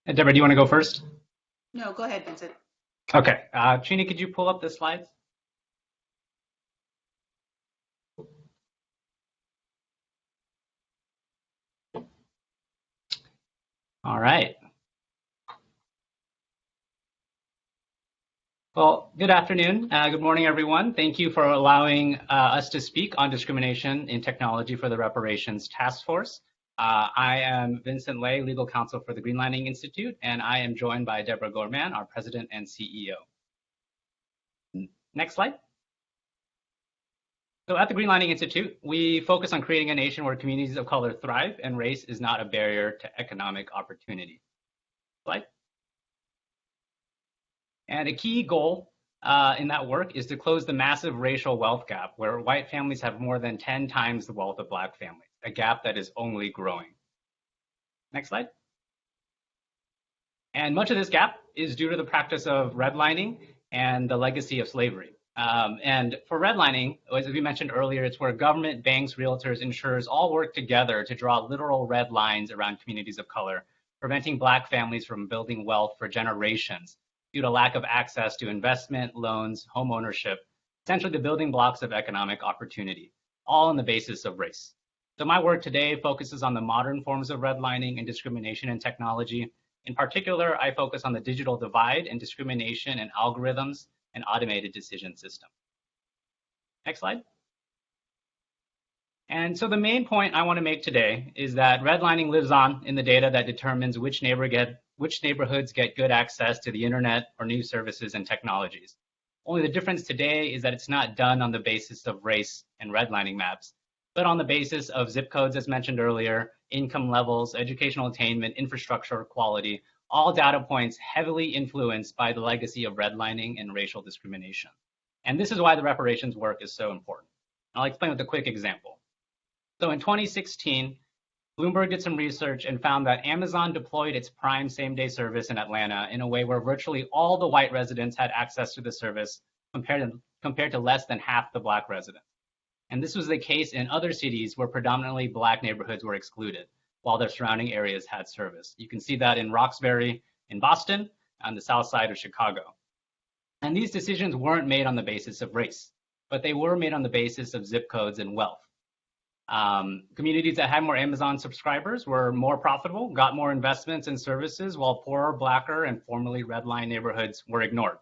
Deborah, do you want to go first? No, go ahead, Vincent. Okay. Trini, could you pull up the slides? All right. Well, good afternoon. Good morning, everyone. Thank you for allowing us to speak on discrimination in technology for the Reparations Task Force. I am Vincent Lay, legal counsel for the Greenlining Institute, and I am joined by Deborah Gorman, our president and CEO. Next slide. So at the Greenlining Institute, we focus on creating a nation where communities of color thrive and race is not a barrier to economic opportunity. Slide. And a key goal in that work is to close the massive racial wealth gap where white families have more than 10 times the wealth of black families, a gap that is only growing. Next slide. And much of this gap is due to the practice of redlining and the legacy of slavery. And for redlining, as we mentioned earlier, it's where government, banks, realtors, insurers all work together to draw literal red lines around communities of color, preventing black families from building wealth for generations due to lack of access to investment, loans, home ownership, essentially the building blocks of economic opportunity, all on the basis of race. So my work today focuses on the modern forms of redlining and discrimination in technology. In particular, I focus on the digital divide and discrimination in algorithms and automated decision system. Next slide. And so the main point I want to make today is that redlining lives on in the data that determines which neighborhoods get good access to the internet or new services and technologies. Only the difference today is that it's not done on the basis of race and redlining maps, but on the basis of zip codes, as mentioned earlier, income levels, educational attainment, infrastructure quality, all data points heavily influenced by the legacy of redlining and racial discrimination. And this is why the reparations work is so important. I'll explain with a quick example. So in 2016, Bloomberg did some research and found that Amazon deployed its Prime same-day service in Atlanta in a way where virtually all the white residents had access to the service compared to less than half the black residents. And this was the case in other cities where predominantly black neighborhoods were excluded, while their surrounding areas had service. You can see that in Roxbury in Boston and the south side of Chicago. And these decisions weren't made on the basis of race, but they were made on the basis of zip codes and wealth. Communities that had more Amazon subscribers were more profitable, got more investments and services, while poorer, blacker, and formerly redline neighborhoods were ignored.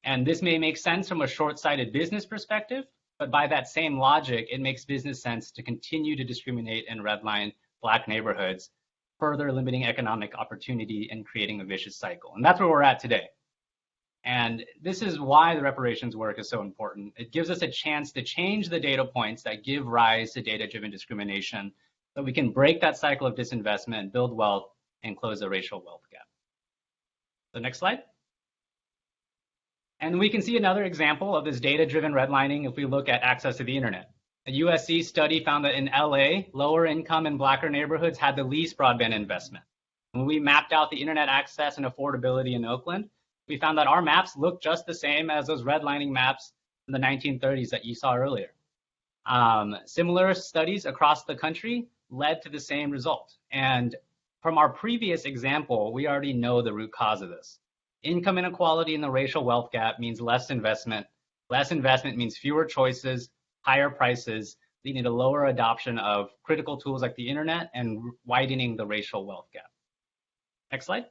And this may make sense from a short-sighted business perspective, but by that same logic, it makes business sense to continue to discriminate and redline black neighborhoods, further limiting economic opportunity and creating a vicious cycle. And that's where we're at today. And this is why the reparations work is so important. It gives us a chance to change the data points that give rise to data-driven discrimination so we can break that cycle of disinvestment, build wealth, and close the racial wealth gap. The next slide. And we can see another example of this data-driven redlining if we look at access to the internet. A USC study found that in LA, lower income and blacker neighborhoods had the least broadband investment. When we mapped out the internet access and affordability in Oakland, we found that our maps look just the same as those redlining maps in the 1930s that you saw earlier. Similar studies across the country led to the same result. And from our previous example, we already know the root cause of this. Income inequality in the racial wealth gap means less investment. Less investment means fewer choices, higher prices, leading to lower adoption of critical tools like the internet and widening the racial wealth gap. Next slide.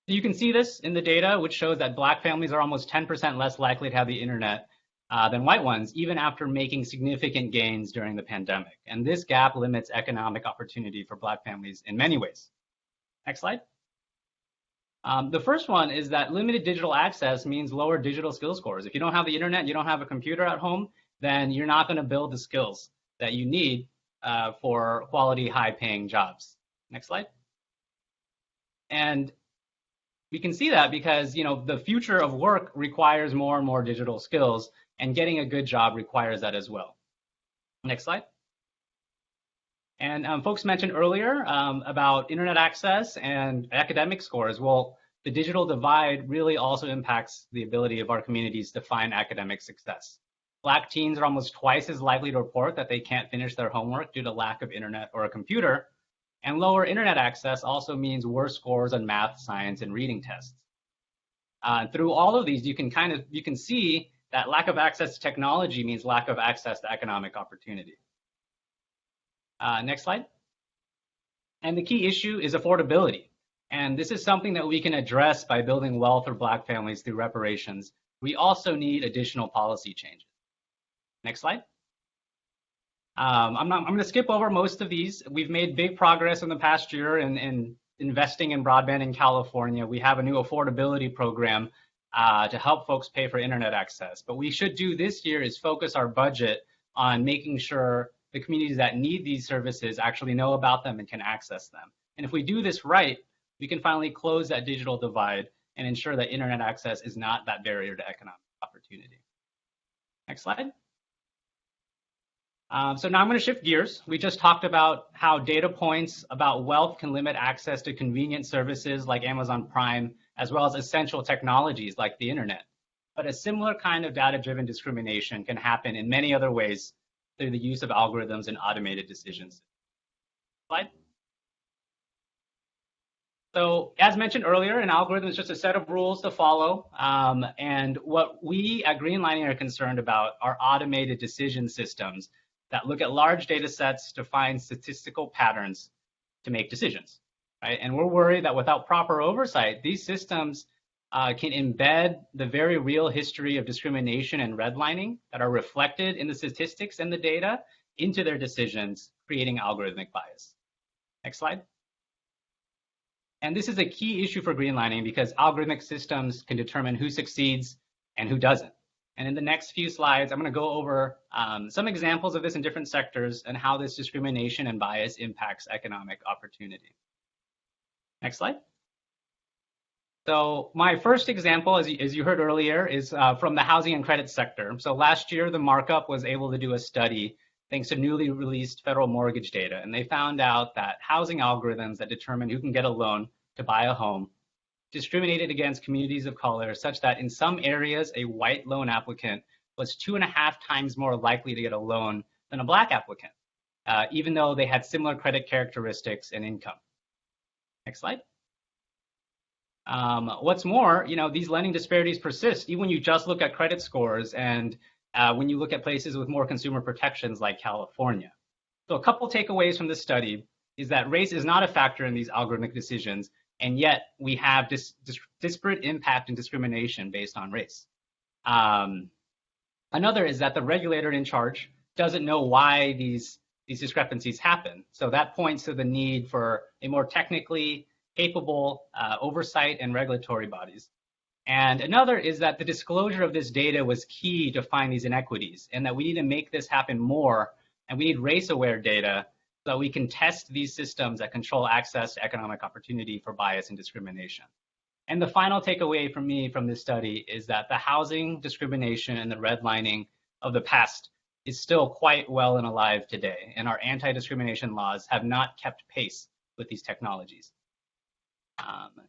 You can see this in the data, which shows that black families are almost 10% less likely to have the internet than white ones, even after making significant gains during the pandemic. And this gap limits economic opportunity for black families in many ways. Next slide. The first one is that limited digital access means lower digital skill scores. If you don't have the internet, you don't have a computer at home, then you're not going to build the skills that you need for quality, high-paying jobs. Next slide. And we can see that because the future of work requires more and more digital skills, and getting a good job requires that as well. Next slide. And folks mentioned earlier about internet access and academic scores. Well, the digital divide really also impacts the ability of our communities to find academic success. Black teens are almost twice as likely to report that they can't finish their homework due to lack of internet or a computer, And lower internet access also means worse scores on math, science, and reading tests. Through all of these, you can see that lack of access to technology means lack of access to economic opportunity. Next slide. And the key issue is affordability. And this is something that we can address by building wealth for Black families through reparations. We also need additional policy changes. Next slide. I'm going to skip over most of these. We've made big progress in the past year in investing in broadband in California. We have a new affordability program to help folks pay for internet access. But we should do this year is focus our budget on making sure the communities that need these services actually know about them and can access them. And if we do this right, we can finally close that digital divide and ensure that internet access is not that barrier to economic opportunity. Next slide. So now I'm going to shift gears. We just talked about how data points about wealth can limit access to convenient services like Amazon Prime, as well as essential technologies like the internet. But a similar kind of data-driven discrimination can happen in many other ways through the use of algorithms and automated decisions. Slide. So as mentioned earlier, an algorithm is just a set of rules to follow. And what we at Greenlining are concerned about are automated decision systems that look at large data sets to find statistical patterns to make decisions, right? And we're worried that without proper oversight, these systems can embed the very real history of discrimination and redlining that are reflected in the statistics and the data into their decisions, creating algorithmic bias. Next slide. And this is a key issue for Greenlining because algorithmic systems can determine who succeeds and who doesn't. And in the next few slides, I'm going to go over some examples of this in different sectors and how this discrimination and bias impacts economic opportunity. Next slide. So my first example, as you heard earlier, is from the housing and credit sector. So last year, the markup was able to do a study thanks to newly released federal mortgage data. And they found out that housing algorithms that determine who can get a loan to buy a home discriminated against communities of color such that in some areas, a white loan applicant was 2.5 times more likely to get a loan than a Black applicant, even though they had similar credit characteristics and income. Next slide. What's more, these lending disparities persist even when you just look at credit scores and when you look at places with more consumer protections like California. So a couple takeaways from this study is that race is not a factor in these algorithmic decisions, and yet we have disparate impact and discrimination based on race. Another is that the regulator in charge doesn't know why these discrepancies happen. So that points to the need for a more technically capable oversight and regulatory bodies. And another is that the disclosure of this data was key to find these inequities, and that we need to make this happen more, and we need race-aware data so that we can test these systems that control access to economic opportunity for bias and discrimination. And the final takeaway from me from this study is that the housing discrimination and the redlining of the past is still quite well and alive today, and our anti-discrimination laws have not kept pace with these technologies.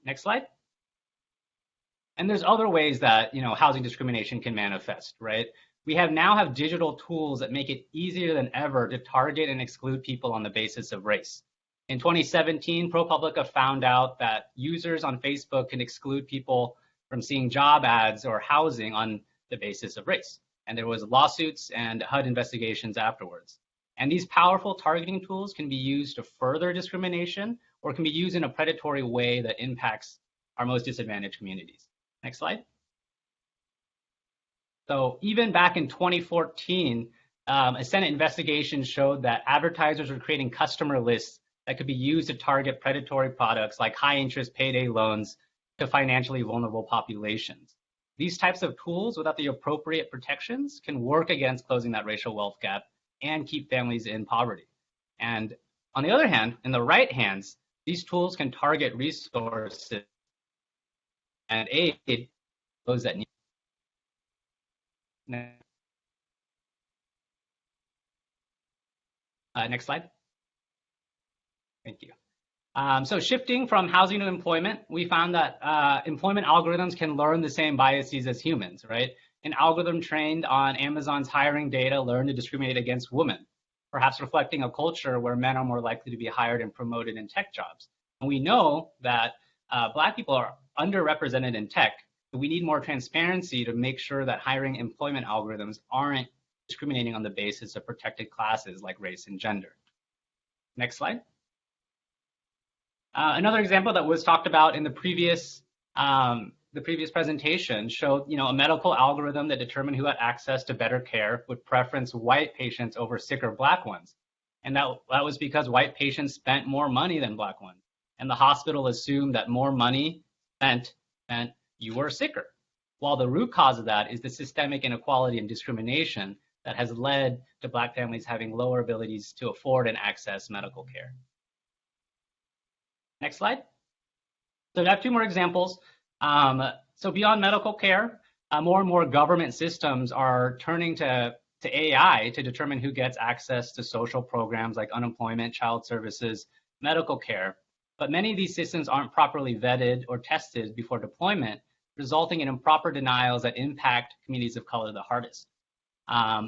Next slide. And there's other ways that housing discrimination can manifest, right? We now have digital tools that make it easier than ever to target and exclude people on the basis of race. In 2017, ProPublica found out that users on Facebook can exclude people from seeing job ads or housing on the basis of race. And there was lawsuits and HUD investigations afterwards. And these powerful targeting tools can be used to further discrimination or can be used in a predatory way that impacts our most disadvantaged communities. Next slide. So even back in 2014, a Senate investigation showed that advertisers were creating customer lists that could be used to target predatory products like high interest payday loans to financially vulnerable populations. These types of tools without the appropriate protections can work against closing that racial wealth gap and keep families in poverty. And on the other hand, in the right hands, these tools can target resources and aid those that need. Next slide. Thank you. So shifting from housing to employment, we found that employment algorithms can learn the same biases as humans, right? An algorithm trained on Amazon's hiring data learned to discriminate against women. perhaps reflecting a culture where men are more likely to be hired and promoted in tech jobs. And we know that Black people are underrepresented in tech. We need more transparency to make sure that hiring employment algorithms aren't discriminating on the basis of protected classes like race and gender. Next slide. Another example that was talked about in the previous presentation showed, a medical algorithm that determined who had access to better care would preference white patients over sicker Black ones. And that was because white patients spent more money than Black ones. And the hospital assumed that more money spent meant you were sicker. While the root cause of that is the systemic inequality and discrimination that has led to Black families having lower abilities to afford and access medical care. Next slide. So I have two more examples. So beyond medical care, more and more government systems are turning to AI to determine who gets access to social programs like unemployment, child services, medical care. But many of these systems aren't properly vetted or tested before deployment, resulting in improper denials that impact communities of color the hardest.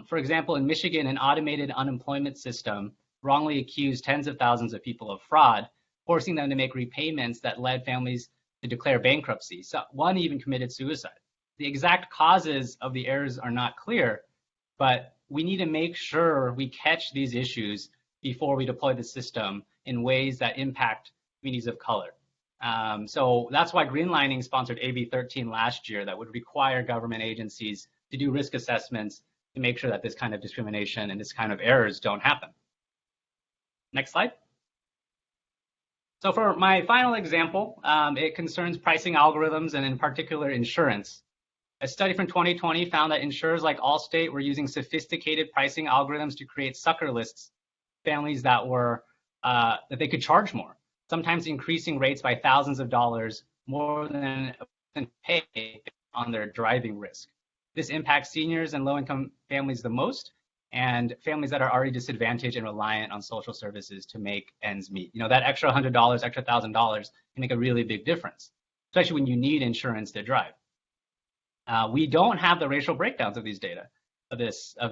For example, in Michigan, an automated unemployment system wrongly accused tens of thousands of people of fraud, forcing them to make repayments that led families to declare bankruptcy. So one even committed suicide. The exact causes of the errors are not clear, but we need to make sure we catch these issues before we deploy the system in ways that impact communities of color. So that's why Greenlining sponsored AB 13 last year that would require government agencies to do risk assessments to make sure that this kind of discrimination and this kind of errors don't happen. Next slide. So for my final example, it concerns pricing algorithms and in particular insurance. A study from 2020 found that insurers like Allstate were using sophisticated pricing algorithms to create sucker lists, families that were that they could charge more, sometimes increasing rates by thousands of dollars more than pay on their driving risk. This impacts seniors and low-income families the most, and families that are already disadvantaged and reliant on social services to make ends meet. That extra $100, extra $1,000 can make a really big difference, especially when you need insurance to drive. We don't have the racial breakdowns of these data, of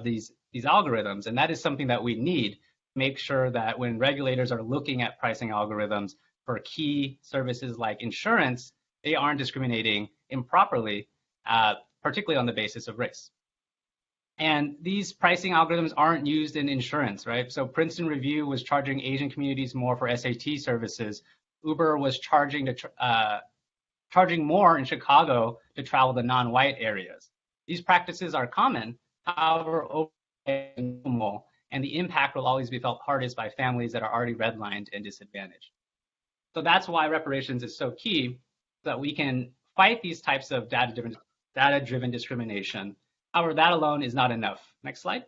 these algorithms, and that is something that we need to make sure that when regulators are looking at pricing algorithms for key services like insurance, they aren't discriminating improperly, particularly on the basis of race. And these pricing algorithms aren't used in insurance, right? So Princeton Review was charging Asian communities more for SAT services. Uber was charging more in Chicago to travel to non-white areas. These practices are common, however, overall, and the impact will always be felt hardest by families that are already redlined and disadvantaged. So that's why reparations is so key, so that we can fight these types of data-driven discrimination. However, that alone is not enough. Next slide.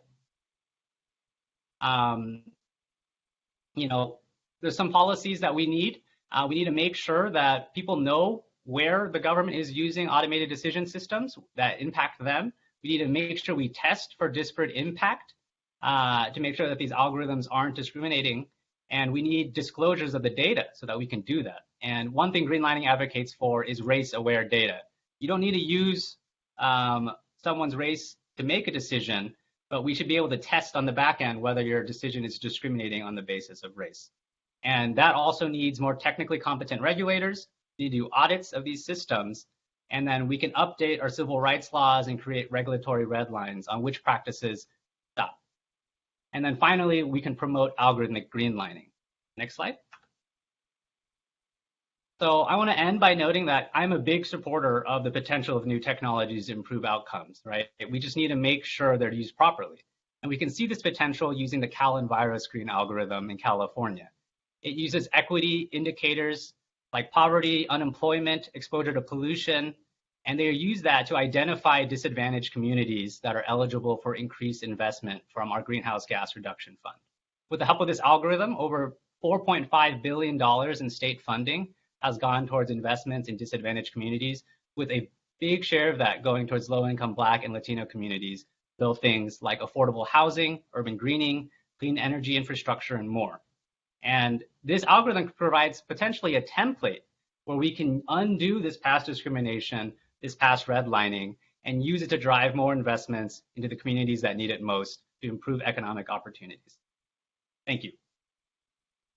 There's some policies that we need. We need to make sure that people know where the government is using automated decision systems that impact them. We need to make sure we test for disparate impact to make sure that these algorithms aren't discriminating. And we need disclosures of the data so that we can do that. And one thing Greenlining advocates for is race-aware data. You don't need to use someone's race to make a decision, but we should be able to test on the back end whether your decision is discriminating on the basis of race. And that also needs more technically competent regulators. We need to do audits of these systems, and then we can update our civil rights laws and create regulatory red lines on which practices stop. And then finally, we can promote algorithmic greenlining. Next slide. So I want to end by noting that I'm a big supporter of the potential of new technologies to improve outcomes, right? We just need to make sure they're used properly. And we can see this potential using the CalEnviroscreen algorithm in California. It uses equity indicators like poverty, unemployment, exposure to pollution, and they use that to identify disadvantaged communities that are eligible for increased investment from our Greenhouse Gas Reduction Fund. With the help of this algorithm, over $4.5 billion in state funding has gone towards investments in disadvantaged communities, with a big share of that going towards low-income Black and Latino communities, build things like affordable housing, urban greening, clean energy infrastructure, and more. And this algorithm provides potentially a template where we can undo this past discrimination, this past redlining, and use it to drive more investments into the communities that need it most to improve economic opportunities. Thank you.